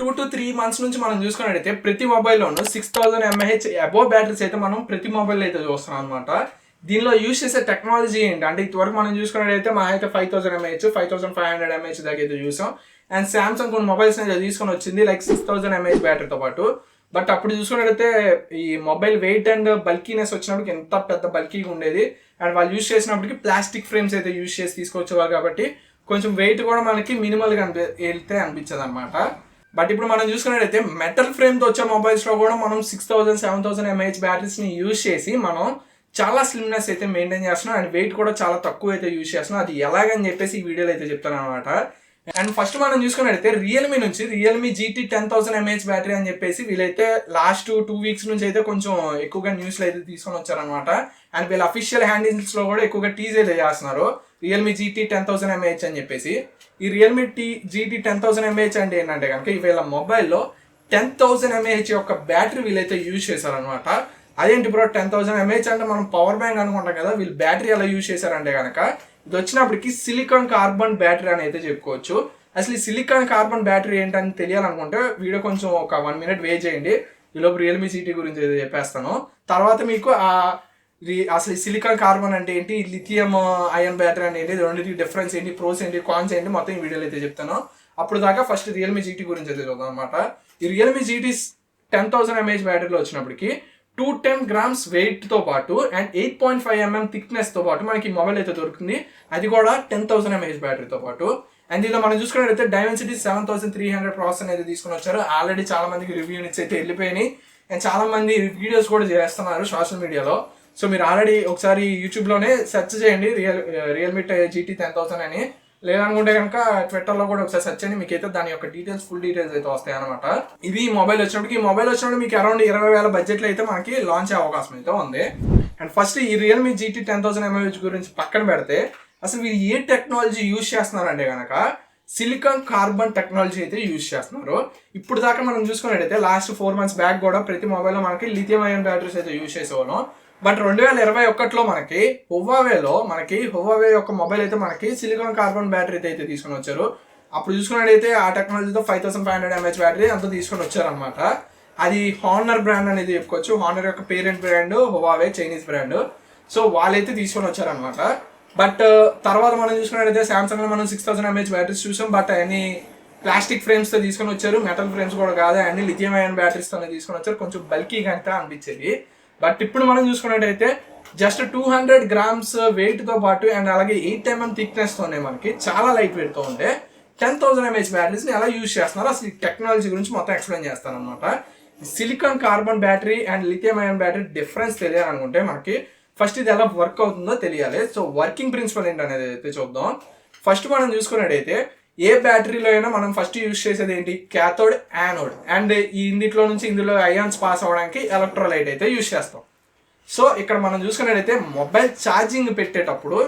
2 to 3 months నుంచి మనం చూసుకున్నట్టయితే ప్రతి మొబైల్లోనూ 6000 mAh అబోవ్ బ్యాటరీస్ అయితే మనం ప్రతి మొబైల్ అయితే చూస్తున్నాం అనమాట. దీనిలో యూజ్ చేసే టెక్నాలజీ ఏంటి అంటే ఇంతవరకు మనం చూసుకున్నట్టయితే మా అయితే 5000 mAh 5500 దాకా అయితే చూసాం. అండ్ సామ్సంగ్ కొన్ని మొబైల్స్ అయితే తీసుకొని వచ్చింది లైక్ 6000 mAh బ్యాటరీతో పాటు. బట్ అప్పుడు చూసుకున్నట్టయితే ఈ మొబైల్ వెయిట్ అండ్ బల్కీనెస్ వచ్చినప్పటికి ఎంత పెద్ద బల్కీగా ఉండేది. అండ్ వాళ్ళు యూజ్ చేసినప్పటికి ప్లాస్టిక్ ఫ్రేమ్స్ అయితే యూజ్ చేసి తీసుకొచ్చేవారు కాబట్టి కొంచెం వెయిట్ కూడా మనకి మినిమల్గా వెళ్తే అనిపించదు అనమాట. బట్ ఇప్పుడు మనం చూసుకున్నట్టయితే మెటల్ ఫ్రేమ్తో వచ్చే మొబైల్స్లో కూడా మనం 6000-7000 mAh బ్యాటరీస్ని యూజ్ చేసి మనం చాలా స్లిమ్నెస్ అయితే మెయింటైన్ చేస్తున్నాం. అండ్ వెయిట్ కూడా చాలా తక్కువ అయితే యూజ్ చేస్తున్నాం. అది ఎలాగని చెప్పేసి ఈ వీడియోలో అయితే చెప్తాను అనమాట. అండ్ ఫస్ట్ మనం చూసుకున్నట్టయితే రియల్మీ నుంచి రియల్మీ GT 10000 mAh బ్యాటరీ అని చెప్పేసి వీళ్ళైతే లాస్ట్ 2 weeks నుంచి అయితే కొంచెం ఎక్కువగా న్యూస్లో అయితే తీసుకొని వచ్చారనమాట. అండ్ వీళ్ళ అఫీషియల్ హ్యాండిల్స్లో కూడా ఎక్కువగా టీజ్ అయితే చేస్తున్నారు రియల్మీ GT 10000 mAh అని చెప్పేసి. ఈ రియల్మీ GT 10000 mAh అంటే ఏంటంటే కనుక వీళ్ళ మొబైల్లో 10000 mAh యొక్క బ్యాటరీ వీళ్ళైతే యూజ్ చేశారనమాట. అదేంటి బ్రో 10000 mAh అంటే మనం పవర్ బ్యాంక్ అనుకుంటాం కదా, వీళ్ళు బ్యాటరీ ఎలా యూజ్ చేశారంటే కనుక ఇది వచ్చినప్పటికి సిలికాన్ కార్బన్ బ్యాటరీ అని అయితే చెప్పుకోవచ్చు. అసలు ఈ సిలికాన్ కార్బన్ బ్యాటరీ ఏంటని తెలియాలనుకుంటే వీడియో కొంచెం ఒక 1 minute వెయిట్ చేయండి. ఈలోపు రియల్మీ GT గురించి అయితే చెప్పేస్తాను. తర్వాత మీకు అసలు ఈ సిలికాన్ కార్బన్ అంటే ఏంటి, లిథియం అయన్ బ్యాటరీ అంటే ఏంటి, రెండింటి డిఫరెన్స్ ఏంటి, ప్రోస్ ఏంటి, కాన్స్ ఏంటి మొత్తం ఈ వీడియోలో అయితే చెప్తాను. అప్పుడు దాకా ఫస్ట్ రియల్మీ GT గురించి అయితే చూద్దాం అనమాట. ఈ రియల్మీ GT 10000 mAh బ్యాటరీలో వచ్చినప్పటికి 210 grams వెయిట్తో పాటు అండ్ 8.5 mm థిక్నెస్తో పాటు మనకి మొబైల్ అయితే దొరుకుతుంది. అది కూడా 10000 mAh బ్యాటరీతో పాటు. అండ్ దీనిలో మనం చూసుకున్నట్టయితే Dimensity 7300 ప్రాసెసర్ అనేది తీసుకుని వచ్చారు. ఆల్రెడీ చాలా మందికి రివ్యూ యూనిట్స్ అయితే వెళ్ళిపోయినాయి అండ్ చాలా మంది వీడియోస్ కూడా చేస్తున్నారు సోషల్ మీడియాలో. సో మీరు ఆల్రెడీ ఒకసారి యూట్యూబ్లోనే సెర్చ్ చేయండి రియల్మీ GT 10000 అని, లేదనుకుంటే కనుక ట్విట్టర్లో కూడా ఒకసారి సెర్చ్ చేయండి, మీకు అయితే దాని యొక్క ఫుల్ డీటెయిల్స్ అయితే వస్తాయి అనమాట. ఇది ఈ మొబైల్ వచ్చినప్పుడు మీకు అరౌండ్ 20,000 బడ్జెట్లో అయితే మనకి లాంచ్ అయ్యే అవకాశం అయితే ఉంది. అండ్ ఫస్ట్ ఈ రియల్మీ GT 10000 mAh గురించి పక్కన పెడితే అసలు వీళ్ళు ఏ టెక్నాలజీ యూజ్ చేస్తున్నారంటే కనుక సిలికాన్ కార్బన్ టెక్నాలజీ అయితే యూజ్ చేస్తున్నారు. ఇప్పుడు దాకా మనం చూసుకున్నట్టయితే లాస్ట్ 4 months బ్యాక్ కూడా ప్రతి మొబైల్లో మనకి లిథియం అయన్ బ్యాటరీస్ అయితే యూజ్ చేసేవాళ్ళం. బట్ 2021లో మనకి హువావే యొక్క మొబైల్ అయితే మనకి సిలికాన్ కార్బన్ బ్యాటరీ అయితే తీసుకొని వచ్చారు. అప్పుడు చూసుకున్నట్టయితే ఆ టెక్నాలజీతో 5500 mAh బ్యాటరీ అంతా తీసుకొని వచ్చారనమాట. అది హానర్ బ్రాండ్ అనేది చెప్పుకోవచ్చు. హానర్ యొక్క parent brand Huawei, Chinese brand. So వాళ్ళైతే తీసుకొని వచ్చారనమాట. బట్ తర్వాత మనం చూసుకున్నట్టయితే సామ్సంగ్లో మనం 6000 mAh బ్యాటరీస్ చూసాం. బట్ అన్ని ప్లాస్టిక్ ఫ్రేమ్స్తో తీసుకొని వచ్చారు, మెటల్ ఫ్రేమ్స్ కూడా కాదు, అన్ని లిథియం అయన్ బ్యాటరీస్తోనే తీసుకొని వచ్చారు. కొంచెం బల్కీగా అంతా అనిపించేది. బట్ ఇప్పుడు మనం చూసుకున్నట్టయితే జస్ట్ 200 grams వెయిట్తో పాటు అండ్ అలాగే 8 mm థిక్నెస్తోనే మనకి చాలా లైట్ వెయిట్తో ఉండే 10000 mAh బ్యాటరీస్ని ఎలా యూజ్ చేస్తున్నారు అసలు ఈ టెక్నాలజీ గురించి మొత్తం ఎక్స్ప్లెయిన్ చేస్తాను అనమాట. Silicon carbon battery and lithium ion battery difference తెలియాలనుకుంటే మనకి ఫస్ట్ ఇది ఎలా వర్క్ అవుతుందో తెలియాలి. సో వర్కింగ్ ప్రిన్సిపల్ ఏంటనేది అయితే చూద్దాం. ఫస్ట్ మనం చూసుకున్నట్టయితే ఏ బ్యాటరీలో అయినా మనం ఫస్ట్ యూజ్ చేసేది ఏంటి, క్యాథోడ్, యానోడ్. అండ్ ఈ ఇందులో అయాన్స్ పాస్ అవ్వడానికి ఎలక్ట్రోలైట్ అయితే యూజ్ చేస్తాం. సో ఇక్కడ మనం చూసుకున్నట్టయితే మొబైల్ ఛార్జింగ్ పెట్టేటప్పుడు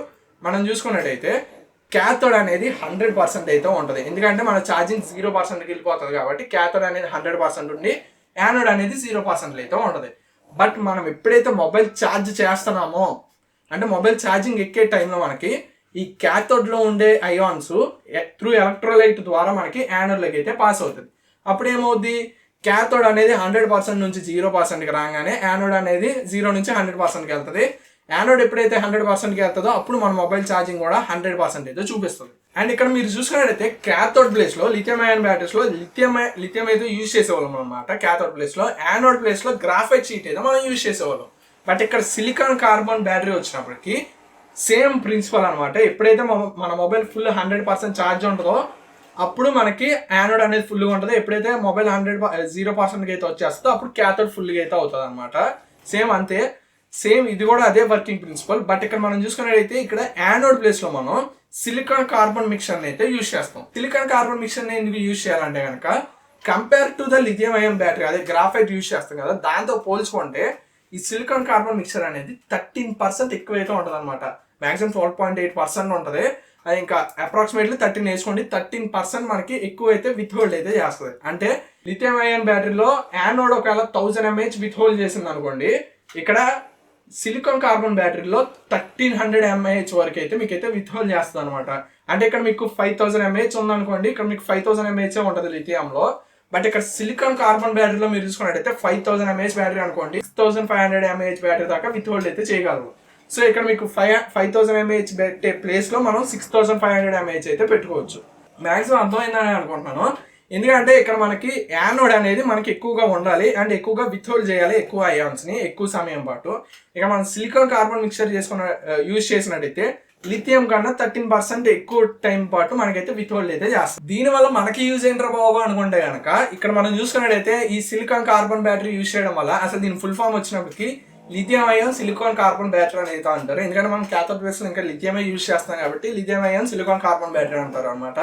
మనం చూసుకున్నట్టయితే క్యాథోడ్ అనేది 100% అయితే ఉంటుంది. ఎందుకంటే మన ఛార్జింగ్ 0%కి వెళ్ళిపోతుంది కాబట్టి క్యాథోడ్ అనేది 100% ఉండి యానోడ్ అనేది 0% అయితే ఉంటుంది. బట్ మనం ఎప్పుడైతే మొబైల్ ఛార్జ్ చేస్తున్నామో అంటే మొబైల్ ఛార్జింగ్ ఎక్కే టైంలో మనకి ఈ క్యాథోడ్లో ఉండే అయాన్స్ త్రూ ఎలక్ట్రోలైట్ ద్వారా మనకి యానోడ్లోకి అయితే పాస్ అవుతుంది. అప్పుడు ఏమవుద్ది, క్యాథోడ్ అనేది 100% నుంచి 0%కి రాగానే యానోడ్ అనేది 0 నుంచి 100%కి వెళ్తుంది. యానోడ్ ఎప్పుడైతే 100%కి వెళ్తుందో అప్పుడు మన మొబైల్ ఛార్జింగ్ కూడా 100% అయితే చూపిస్తుంది. అండ్ ఇక్కడ మీరు చూసుకున్నట్టయితే క్యాథోడ్ ప్లేస్లో లిథియం అయన్ బ్యాటరీస్లో లిథియం అయితే యూజ్ చేసేవాళ్ళం అనమాట. క్యాథోడ్ ప్లేస్లో యానోడ్ ప్లేస్లో గ్రాఫైట్ షీట్ అయితే మనం యూజ్ చేసేవాళ్ళం. బట్ ఇక్కడ సిలికాన్ కార్బన్ బ్యాటరీ వచ్చినప్పటికీ సేమ్ ప్రిన్సిపల్ అనమాట. ఎప్పుడైతే మన మొబైల్ ఫుల్ 100% ఛార్జ్ ఉంటుందో అప్పుడు మనకి యానోడ్ అనేది ఫుల్గా ఉంటుంది. ఎప్పుడైతే మొబైల్ 0%కి అయితే వచ్చేస్తుందో అప్పుడు క్యాథోడ్ ఫుల్గా అయితే అవుతుంది అనమాట. సేమ్ అంతే, సేమ్ ఇది కూడా అదే వర్కింగ్ ప్రిన్సిపల్. బట్ ఇక్కడ మనం చూసుకున్నట్టయితే ఇక్కడ యానోడ్ ప్లేస్లో మనం సిలికాన్ కార్బన్ మిక్చర్ని అయితే యూజ్ చేస్తాం. సిలికాన్ కార్బన్ మిక్చర్ని ఎందుకు యూజ్ చేయాలంటే కనుక compare to the lithium ion battery అదే గ్రాఫైట్ యూజ్ చేస్తాం కదా, దాంతో పోల్చుకుంటే ఈ సిలికాన్ కార్బన్ మిక్చర్ అనేది 13% ఎక్కువైతే ఉంటుంది అనమాట. మ్యాక్సిమం 12.8% ఉంటుంది. అది ఇంకా అప్రాక్సిమేట్లీ 13 వేసుకోండి. 13% మనకి ఎక్కువ అయితే విత్ హోల్డ్ అయితే చేస్తుంది. అంటే లిథియం అయన్ బ్యాటరీలో యానోడ్ ఒకవేళ 1000 mAh విత్ హోల్డ్ చేసింది అనుకోండి, ఇక్కడ సిలికాన్ కార్బన్ బ్యాటరీలో 1300 mAh వరకు అయితే మీకైతే విత్ హోల్డ్ చేస్తుంది అనమాట. అంటే ఇక్కడ మీకు 5000 mAh ఉందనుకోండి, ఇక్కడ మీకు 5000 mAh ఉంటుంది లిథియంలో. బట్ ఇక్కడ సిలికాన్ కార్బన్ బ్యాటరీలో మీరు చూసుకున్నట్టయితే 5000 mAh బ్యాటరీ అనుకోండి, 6500 mAh బ్యాటరీ దాకా విత్ హోల్డ్ అయితే చేయగలరు. సో ఇక్కడ మీకు 5000 mAh పెట్టే ప్లేస్ లో మనం 6500 mAh అయితే పెట్టుకోవచ్చు. మాక్సిమం అర్థమైందని అనుకుంటున్నాను. ఎందుకంటే ఇక్కడ మనకి యానోడ్ అనేది మనకి ఎక్కువగా ఉండాలి అండ్ ఎక్కువగా విత్ హోల్డ్ చేయాలి ఎక్కువ అయాన్స్ ని ఎక్కువ సమయం పాటు. ఇక మనం సిలికాన్ కార్బన్ మిక్సర్ చేసుకున్న యూజ్ చేసినట్టయితే లిథియం కన్నా 13% ఎక్కువ టైం పాటు మనకైతే విత్ హోల్డ్ అయితే చేస్తాం. దీనివల్ల మనకి యూజ్ ఏంటారా బాబు అనుకుంటే కనుక ఇక్కడ మనం చూసుకున్నట్టయితే ఈ సిలికాన్ కార్బన్ బ్యాటరీ యూజ్ చేయడం వల్ల అసలు దీని ఫుల్ ఫామ్ వచ్చినప్పటికి lithium ion silicon carbon battery అనేది అంటారు. ఎందుకంటే మనం క్యాథోడ్ బేస్ లో ఇంకా లిథియమే యూజ్ చేస్తాం కాబట్టి lithium ion silicon carbon battery అంటారు అనమాట.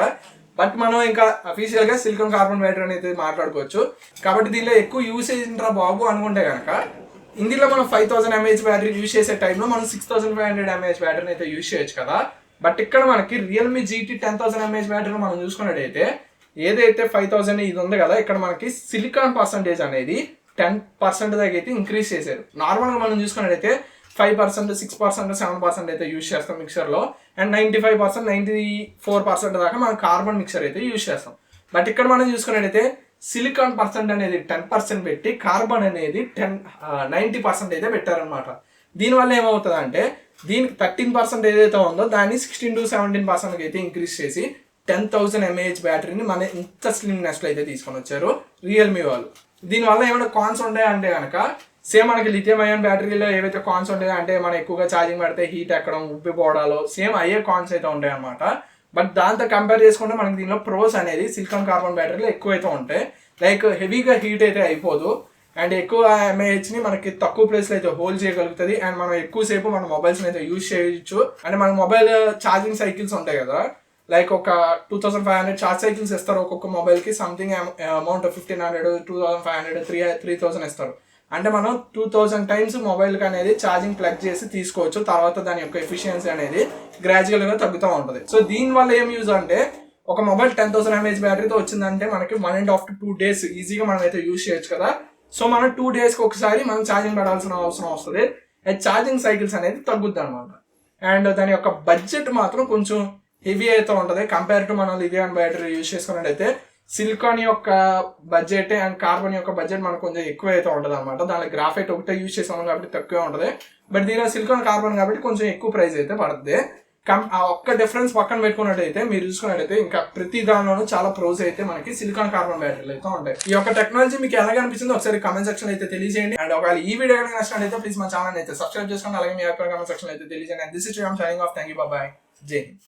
బట్ మనం ఇంకా అఫీషియల్ గా సిలికాన్ కార్బన్ బ్యాటరీ అనేది మాట్లాడుకోవచ్చు. కాబట్టి దీనిలో ఎక్కువ యూసేజ్ ఏంట్రా బాబు అనుకుంటే కనుక ఇందులో మనం 5000 mAh బ్యాటరీ యూజ్ చేసే టైంలో మనం 6500 mAh బ్యాటరీని అయితే యూజ్ చేయొచ్చు కదా. బట్ ఇక్కడ మనకి రియల్మీ GT 10000 mAh బ్యాటరీలో మనం చూసుకున్నట్టయితే ఏదైతే 5000 ఇది ఉంది కదా, ఇక్కడ మనకి సిలికాన్ పర్సంటేజ్ అనేది 10% దాకా అయితే ఇంక్రీజ్ చేశారు. నార్మల్ గా మనం చూసుకున్నట్టయితే 5%, 6%, 7% అయితే యూజ్ చేస్తాం మిక్సర్ లో అండ్ 95%, 94% దాకా మనం కార్బన్ మిక్సర్ అయితే యూజ్ చేస్తాం. బట్ ఇక్కడ మనం చూసుకున్నట్టయితే సిలికాన్ పర్సెంట్ అనేది 10% పెట్టి కార్బన్ అనేది 90% అయితే పెట్టారనమాట. దీనివల్ల ఏమవుతుంది అంటే దీనికి 13% ఏదైతే ఉందో దాన్ని 16 to 17% అయితే ఇంక్రీజ్ చేసి 10000 mAh బ్యాటరీని మన ఇంత స్లిమ్నెస్ లో అయితే తీసుకొని వచ్చారు రియల్మీ వాళ్ళు. దీనివల్ల ఏమైనా కాన్స్ ఉంటాయి అంటే కనుక సేమ్ మనకి లిథియం అయాన్ బ్యాటరీలో ఏవైతే కాన్స్ ఉంటాయో అంటే మనం ఎక్కువగా ఛార్జింగ్ పెడితే హీట్ ఎక్కడం, ఉబ్బిపోవడాలు సేమ్ అయ్యే కాన్స్ అయితే ఉంటాయి అనమాట. బట్ దాంతో కంపేర్ చేసుకుంటే మనకి దీనిలో ప్రోస్ అనేది సిలికాన్ కార్బన్ బ్యాటరీలో ఎక్కువైతే ఉంటాయి. లైక్ హెవీగా హీట్ అయితే అయిపోదు అండ్ ఎక్కువ mAh ని మనకి తక్కువ ప్లేస్ లో అయితే హోల్డ్ చేయగలుగుతుంది అండ్ మనం ఎక్కువసేపు మన మొబైల్స్ అయితే యూజ్ చేయొచ్చు. అంటే మన మొబైల్ ఛార్జింగ్ సైకిల్స్ ఉంటాయి కదా, లైక్ ఒక 2500 ఛార్జ్ సైకిల్స్ ఇస్తారు ఒక్కొక్క మొబైల్ కి, సంథింగ్ అమౌంట్ 1500, 2500, 3000 ఇస్తారు. అంటే మనం 2000 టైమ్స్ మొబైల్ కి అనేది ఛార్జింగ్ ప్లగ్ చేసి తీసుకోవచ్చు. తర్వాత దాని యొక్క ఎఫిషియన్సీ అనేది గ్రాడ్యువల్ గా తగ్గుతూ ఉంటుంది. సో దీని వల్ల ఏం యూజ్ అంటే ఒక మొబైల్ 10000 mAh బ్యాటరీతో వచ్చిందంటే మనకి 1.5 to 2 days ఈజీగా మనం అయితే యూజ్ చేయొచ్చు కదా. సో మనం 2 days కి ఒకసారి మనం ఛార్జింగ్ పెట్టాల్సిన అవసరం వస్తుంది. ఛార్జింగ్ సైకిల్స్ అనేది తగ్గుద్ది అనమాట. అండ్ దాని యొక్క బడ్జెట్ మాత్రం కొంచెం హెవీ అయితే ఉంటుంది కంపేర్ టు మనం లిథియం బ్యాటరీ యూజ్ చేసుకున్నట్టయితే. సిలికాన్ యొక్క బడ్జెట్ అండ్ కార్బన్ యొక్క బడ్జెట్ మనకు కొంచెం ఎక్కువ అయితే ఉంటుంది అనమాట. దాని గ్రాఫైట్ ఒకటే యూజ్ చేసాము కాబట్టి తక్కువే ఉంటుంది. బట్ దీనిలో సిలికాన్ కార్బన్ కాబట్టి కొంచెం ఎక్కువ ప్రైస్ అయితే పడుతుంది. ఆ ఒక్క డిఫరెన్స్ పక్కన పెట్టుకున్నట్టయితే మీరు చూసుకున్నట్టయితే ఇంకా ప్రతి దానిలోనూ చాలా ప్రోస్ అయితే మనకి సిలికాన్ కార్బన్ బ్యాటరీలు అయితే ఉంటాయి. ఈ యొక్క టెక్నాలజీ మీకు ఎలాగ అనిపిస్తుందో ఒకసారి కమెంట్ సెక్షన్ అయితే తెలియజేయండి. అండ్ ఒకవేళ ఈ వీడియో కనుక నచ్చినట్లయితే ప్లీజ్ మా ఛానల్ అయితే సబ్స్క్రైబ్ చేసుకోండి. అలాగే మీ యొక్క కమెంట్ సెక్షన్ అయితే తెలియజేయండి. And this is Sriram signing off. Thank you, bye, జై హింద్.